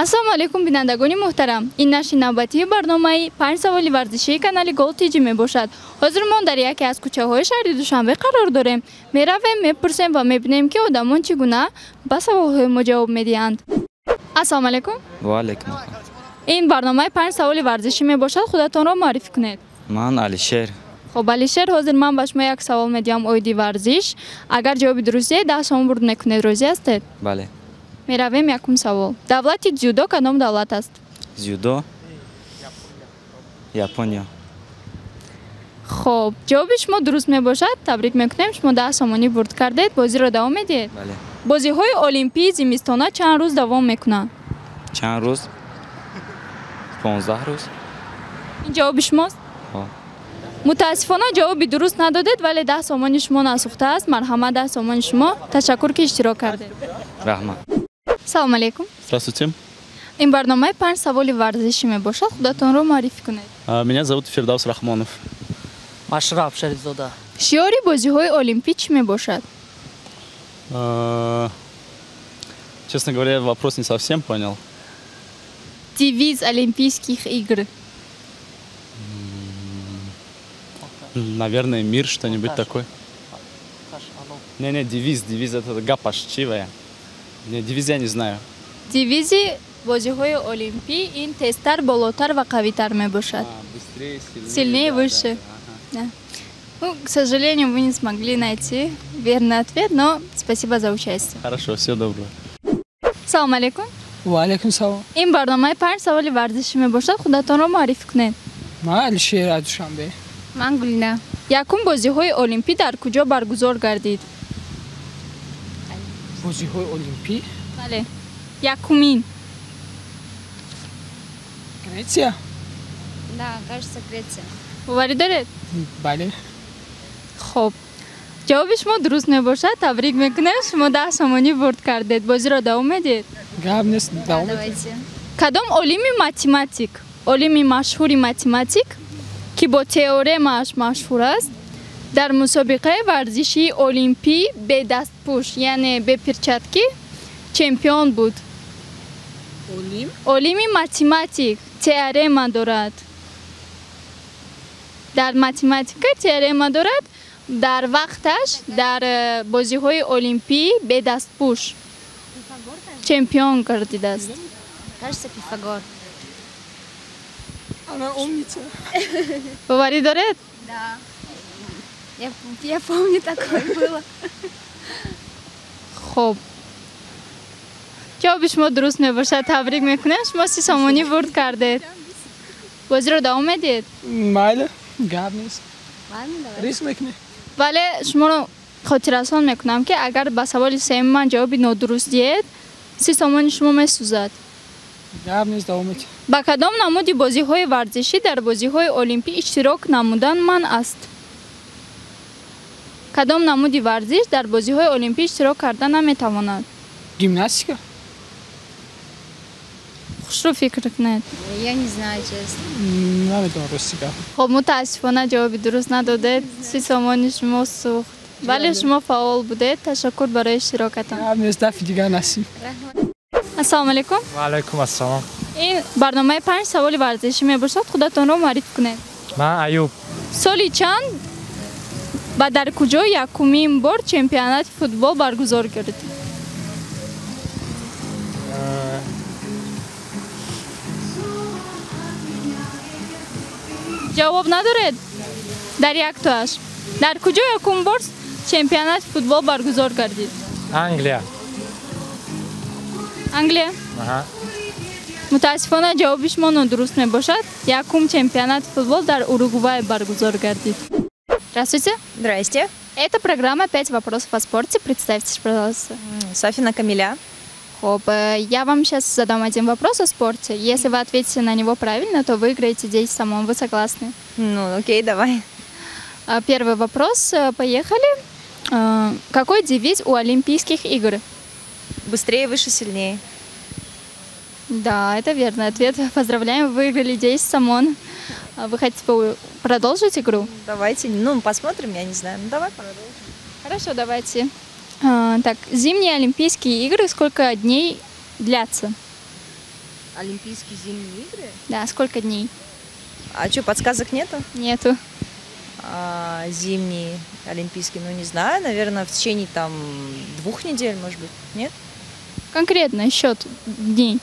Ассалому алейкум бинандагони муҳтарам. Ин нашри навбатии барномаи 5 саволи варзишии канали Гол ТЖ мебошад. Ҳозир мо дар яке аз кӯчаҳои шаҳри Душанбе қарор дорем. Меравем, мепурсем ва мебинем ки одамон чӣ гуна ба саволҳои мо ҷавоб медиҳанд. Ассалому алейкум. Ва алейкум. Ин барномаи 5 саволи варзишӣ мебошад. Худатонро маърифӣ кунед. Ман Алишер. Хоб Алишер, ҳозир ман ба шумо як савол медиҳам оиди варзиш. Агар ҷавоби дуруст диҳед 10 сом бурд мекунед. Розӣ ҳастед? Бале. Меравем якум савол. Давлати дзюдо кадом давлат аст? Дзюдо. Япония. Хоб, ҷавоби шумо дуруст мебошад. Табрик мекунем. Шумо 10 сомонӣ бурд кардед. Бозиро давом медиҳед? Бале. Бозиҳои олимпии зимистона чанд рӯз давом мекунанд? Чанд рӯз? 15 рӯз. Ин ҷавоби шумост? Ҳо. Мутаассифона ҷавоби дуруст надодед, вале 10 сомони шумо насӯхтааст. Марҳамат, 10 сомони шумо. Ташаккур ки иштирок кардед. Раҳмат. Салом алейкум. Здравствуйте. Ин барномаи 5 саволи варзишӣ мебошад. Худатонро маърифӣ кунед. Меня зовут Фирдавс Рахмонов. Машраф Шарифзода. Шиёри бозиҳои олимпӣ чӣ мебошад? Честно говоря, я вопрос не совсем понял. Девиз Олимпийских игр. Наверное, мир, что-нибудь такое. Не, девиз это гапашчивая. Не, девиз я не знаю. Девизи бозиҳои олимпӣ ин тезтар, болотар ва қавитар мебошад. Быстрее, Сильнее, выше. Да. Ну, к сожалению, вы не смогли найти верный ответ, но спасибо за участие. Хорошо, всего доброго. Салом алейкум. Ва алейкум салом. Ин барномаи 5 саволи варзишӣ мебошад. Худатонро маърифӣ кунед. Ман Алишер аз Душанбе. Ман Гулина. Якум бозиҳои олимпӣ дар куҷо баргузор гардид? Бозиҳои олимпӣ? Бале. Якумин. Греция? Да, кажется, Греция. боварӣ доред? Бале. Хоб. ҷавоби шумо дуруст мебошад. Табрик мекунем. Шумо 10 сомонӣ бурд кардед. Бозиро давом медиҳед? Гап нест, давом. Давайте. Кадом олими математик, олими машҳури математик ки бо теоремааш машҳур аст, дар мусобиқаи варзишии олимпӣ бе дастпӯш, яъне бе перчатки чемпион буд? Олим? Олими математик теорема дорад. Дар математика теорема дорад. Дар вақташ дар бозиҳои олимпӣ бе дастпӯш чемпион гардидааст. Кажется, Пифагор. Она умница. боварӣ доред? Да. Я помню, такое было. хоб. ҷавоби шумо дуруст мебошад. Табрик мекунем. Шумо 30 сомонӣ бурд кардед. бозиро давом медиҳед? Майли, гап нест. Ладно, давай. Риск мекунӣ. вале шуморо хотиррасон мекунам ки агар ба саволи сеюми ман ҷавоби нодуруст диҳед, 30 сомони шумо месӯзад. Гап нест, давом мекунӣ. ба кадом намуди бозиҳои варзишӣ дар бозиҳои олимпӣ иштирок намудан манъ аст? кадом намуди варзиш дар бозиҳои олимпӣ иштирок карда наметавонад? Гимнастика? хушрӯ фикр кунед. Я не знаю, честно. Намедонам рости гап. хоб, мутаассифона ҷавоби дуруст надодед. 30 сомони шумо сӯхт. вале шумо фаъол будед. Ташаккур барои иштирокатон. Гап нест, дафъи дигар насиб. ассалому алейкум. Ва алейкум ассалом. ин барномаи 5 саволи варзишӣ мебошад. худатонро маърифӣ кунед. Ман Аюб. соли чанд ва дар куҷо якумин бор чемпионати футбол баргузор гардид? ҷавоб надоред? дар як туаш. дар куҷо якумин бор чемпионати футбол баргузор гардид? Англия. англия? Аҳа. мутаассифона ҷавоби шумо нодуруст мебошад. Якум чемпионати футбол дар Уругвай баргузор гардид. Здравствуйте. Здрасте. Это программа «5 вопросов о спорте». Представьтесь, пожалуйста. Софина Камиля. Хоп, я вам сейчас задам один вопрос о спорте. Если вы ответите на него правильно, то выиграете 10 сомон. Вы согласны? Ну, окей, давай. Первый вопрос. Поехали. Какой девиз у Олимпийских игр? Быстрее, выше, сильнее. Да, это верный ответ. Поздравляем, вы выиграли 10 сомон. Вы хотите продолжить игру? Давайте, ну, посмотрим, я не знаю. Ну, давай продолжим. Хорошо, давайте. Так, зимние Олимпийские игры сколько дней длятся? Олимпийские зимние игры? Да, сколько дней? А что, подсказок нету? Нету. Зимние олимпийские, ну не знаю, наверное, в течение там 2 недель, может быть, нет? Конкретно счет дней.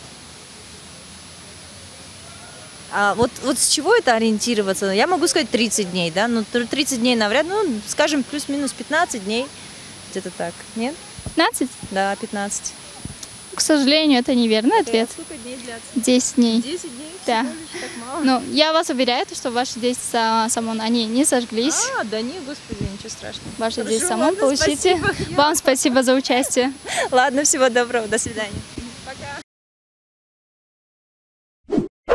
А вот с чего это ориентироваться? Я могу сказать 30 дней, да? Ну, 30 дней навряд, ну, скажем, плюс-минус 15 дней. Где-то так, нет? 15? Да, 15. К сожалению, это неверный ответ. Сколько дней длятся? 10 дней. 10 дней? Да. Всего лишь так мало? Ну, я вас уверяю, что ваши 10 самон, они не сожглись. Да не, господи, ничего страшного. Ваши Хорошо, 10 самон ладно, получите. спасибо. Вам спасибо за участие. Ладно, всего доброго, до свидания.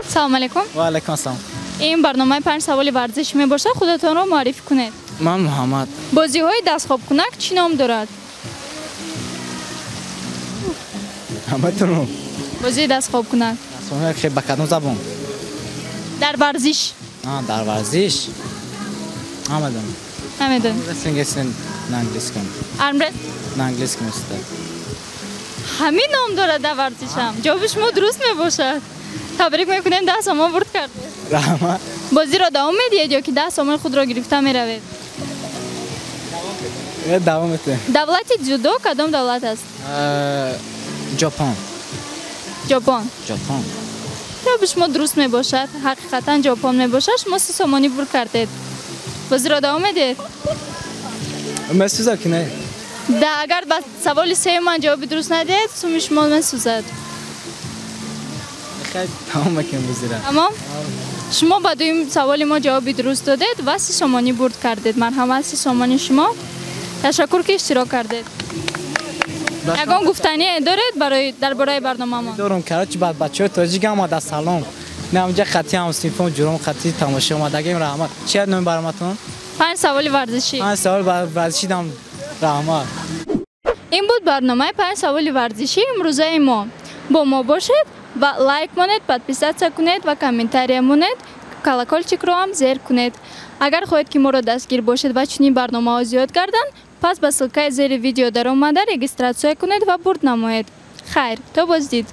Салам алейкум. ва алейкум ассалом. این برنامه 5 سوالی ورزشی میباشد خودتان را معرفی کنید. ман муҳаммад. بازی‌های دستخواب‌کنک چی نام دارد؟ ҳаматунро بازی دستخواب‌کنک асоме хе ба кадом забон? در ورزش дар варзиш. ҳамадам. نمیدونم. Рестлинг на английском. армрест На английском исте. همین نام دارد در ورزش هم. جواب شما درست میباشد. تبریک میکنیم 10 سامان برد کرد. раҳмат. بازی را دوام میدید یا که 10 سامان خود را گرفته میروید؟ давом мете. دولت جودو کدام دولت است؟ ҷопон. ژاپن. ҷопон. جواب شما درست میباشد. حقیقتا ژاپن میباشد. شما 3 سامانی برد کردید. بازی را دوام میدید. месӯза ки не. اگر با سوال 3 من جواب درست ندید سوم شما میسوزد. خیر давом мекунем бузира. تمام؟ شما با دویم سوال ما جواب درست دادید و 3 سامانی برد کردید. مرحمت 3 سامانی شما. تشکر که اشتراک کردید. یگان گفتنی دارید درباره برنامه ما؟ дорум карочи бад бачаҳои тоҷик омада салом. намҷа хати ҳамсинфон ҷурум хати тамошо омадагем раҳмат. чи ад номи бароматон? 5 سوال ورزشی. 5 савол варзишӣ дам раҳмат. این بود برنامه 5 سوال ورزشی امروزه ما. با ما باشید و لایک مونید، подписаться کنید و کامنتاری مونید، колокольчик رو هم زیر کنید. اگر خواهید که ما را دستگیر باشید و چنین برنامه ها زیاد گردن، پس به سلکه زیر ویدیو در اومده رجیستراسیون کنید و برد نمایید. خیر، تا بازدید.